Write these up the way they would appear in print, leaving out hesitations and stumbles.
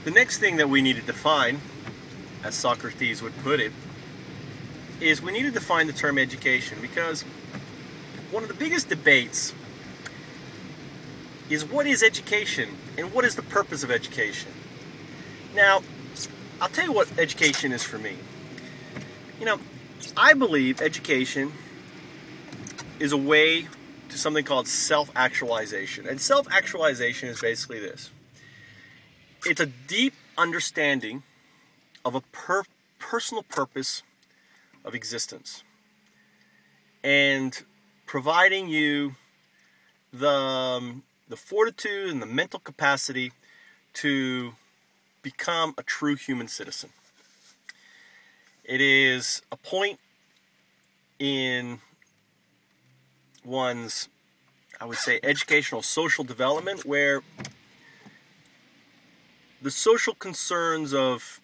The next thing that we need to define, as Socrates would put it, is we need to define the term education, because one of the biggest debates is what is education and what is the purpose of education. Now, I'll tell you what education is for me. You know, I believe education is a way to something called self-actualization. And self-actualization is basically this. It's a deep understanding of a personal purpose of existence, and providing you the fortitude and the mental capacity to become a true human citizen. It is a point in one's, I would say, educational social development where the social concerns of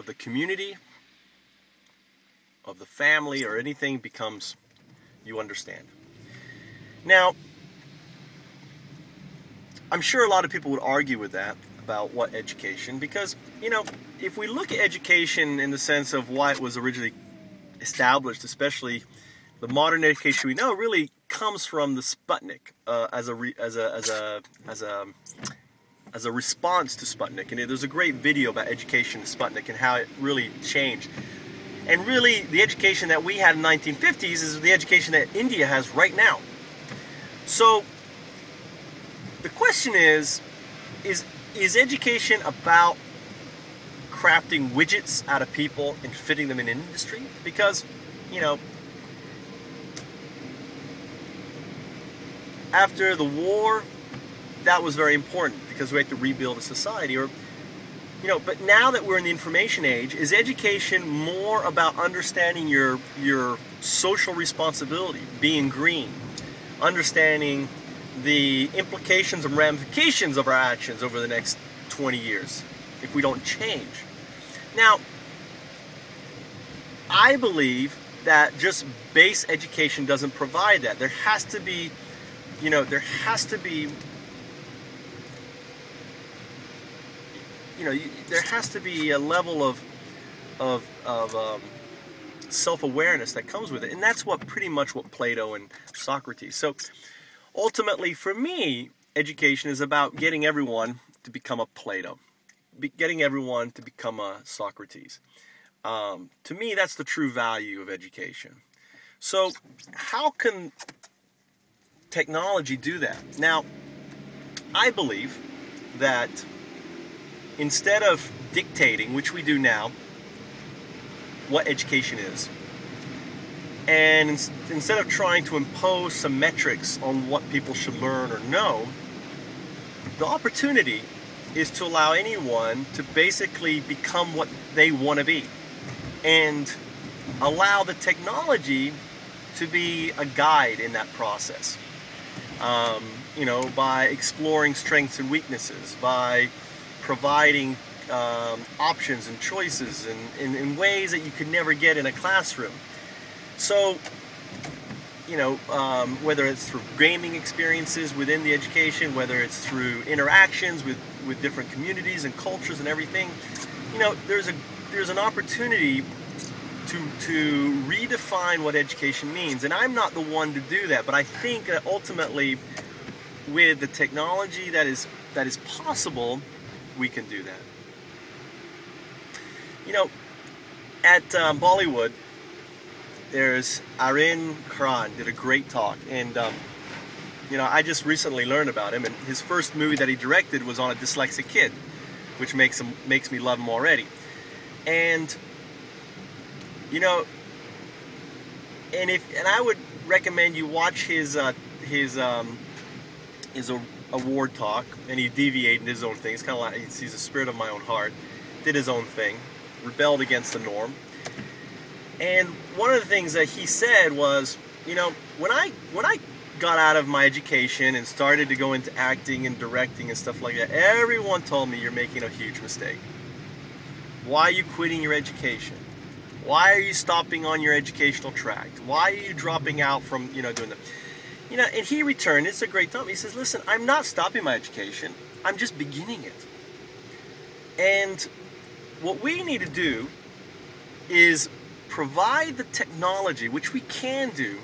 the community, of the family, or anything becomes, you understand. Now, I'm sure a lot of people would argue with that about what education, because, you know, if we look at education in the sense of why it was originally established, especially the modern education we know really comes from the Sputnik as a response to Sputnik. And there's a great video about education in Sputnik and how it really changed. And really, the education that we had in the 1950s is the education that India has right now. So, the question is education about crafting widgets out of people and fitting them in an industry? Because, you know, after the war, that was very important because we had to rebuild a society. Or, you know, but now that we're in the information age, is education more about understanding your social responsibility, being green, understanding the implications and ramifications of our actions over the next 20 years if we don't change? Now, I believe that just base education doesn't provide that. There has to be, you know, there has to be a level of self-awareness that comes with it, and that's pretty much what Plato and Socrates. So ultimately, for me, education is about getting everyone to become a Plato, getting everyone to become a Socrates. To me, that's the true value of education. So how can technology do that? Now, I believe that instead of dictating, which we do now, what education is, and instead of trying to impose some metrics on what people should learn or know, the opportunity is to allow anyone to basically become what they want to be, and allow the technology to be a guide in that process. You know, by exploring strengths and weaknesses, by providing options and choices in ways that you could never get in a classroom. So, you know, whether it's through gaming experiences within the education, whether it's through interactions with different communities and cultures and everything, you know, there's an opportunity to redefine what education means. And I'm not the one to do that, but I think that ultimately, with the technology that is possible, we can do that. You know, at Bollywood, there's Arvind Khan did a great talk, and you know, I just recently learned about him, and his first movie that he directed was on a dyslexic kid, which makes me love him already. And you know, and I would recommend you watch his award talk, and he deviated his own thing. It's kind of like he's a spirit of my own heart, did his own thing, rebelled against the norm. And one of the things that he said was, you know, when I got out of my education and started to go into acting and directing and stuff like that, everyone told me, you're making a huge mistake. Why are you quitting your education? Why are you stopping on your educational track? Why are you dropping out from, you know, doing that? You know, and he returned, it's a great time. He says, listen, I'm not stopping my education. I'm just beginning it. And what we need to do is provide the technology, which we can do,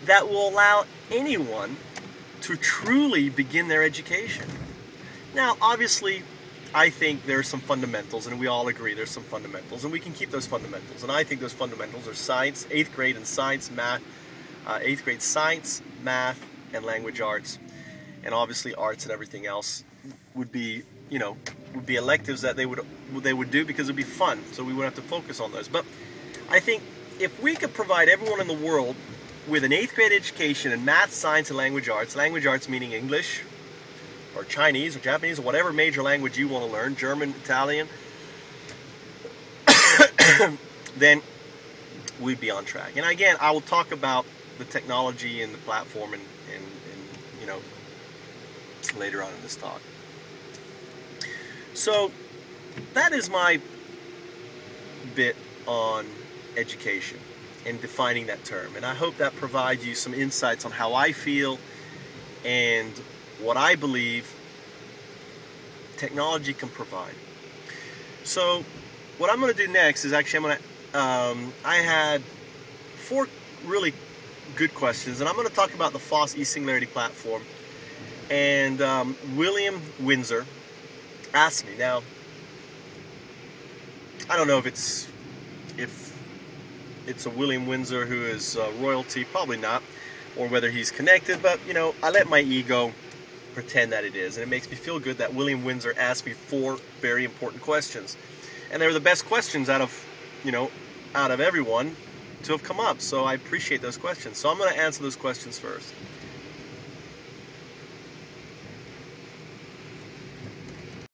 that will allow anyone to truly begin their education. Now, obviously, I think there are some fundamentals, and we all agree there's some fundamentals, and we can keep those fundamentals. And I think those fundamentals are science, 8th grade and science, math, 8th grade science, math, and language arts. And obviously arts and everything else would be, would be electives that they would do because it'd be fun, so we wouldn't have to focus on those. But I think if we could provide everyone in the world with an 8th grade education in math, science, and language arts meaning English, or Chinese, or Japanese, or whatever major language you want to learn, German, Italian, then we'd be on track. And again, I will talk about the technology and the platform and later on in this talk. So that is my bit on education and defining that term. And I hope that provides you some insights on how I feel and what I believe technology can provide. So what I'm going to do next is actually I had 4 really good questions, and I'm going to talk about the FOSS eSingularity platform. And William Windsor asked me. Now, I don't know if it's a William Windsor who is royalty, probably not, or whether he's connected, but I let my ego pretend that it is, and it makes me feel good that William Windsor asked me 4 very important questions, and they were the best questions out of everyone to have come up. So I appreciate those questions. So I'm going to answer those questions first.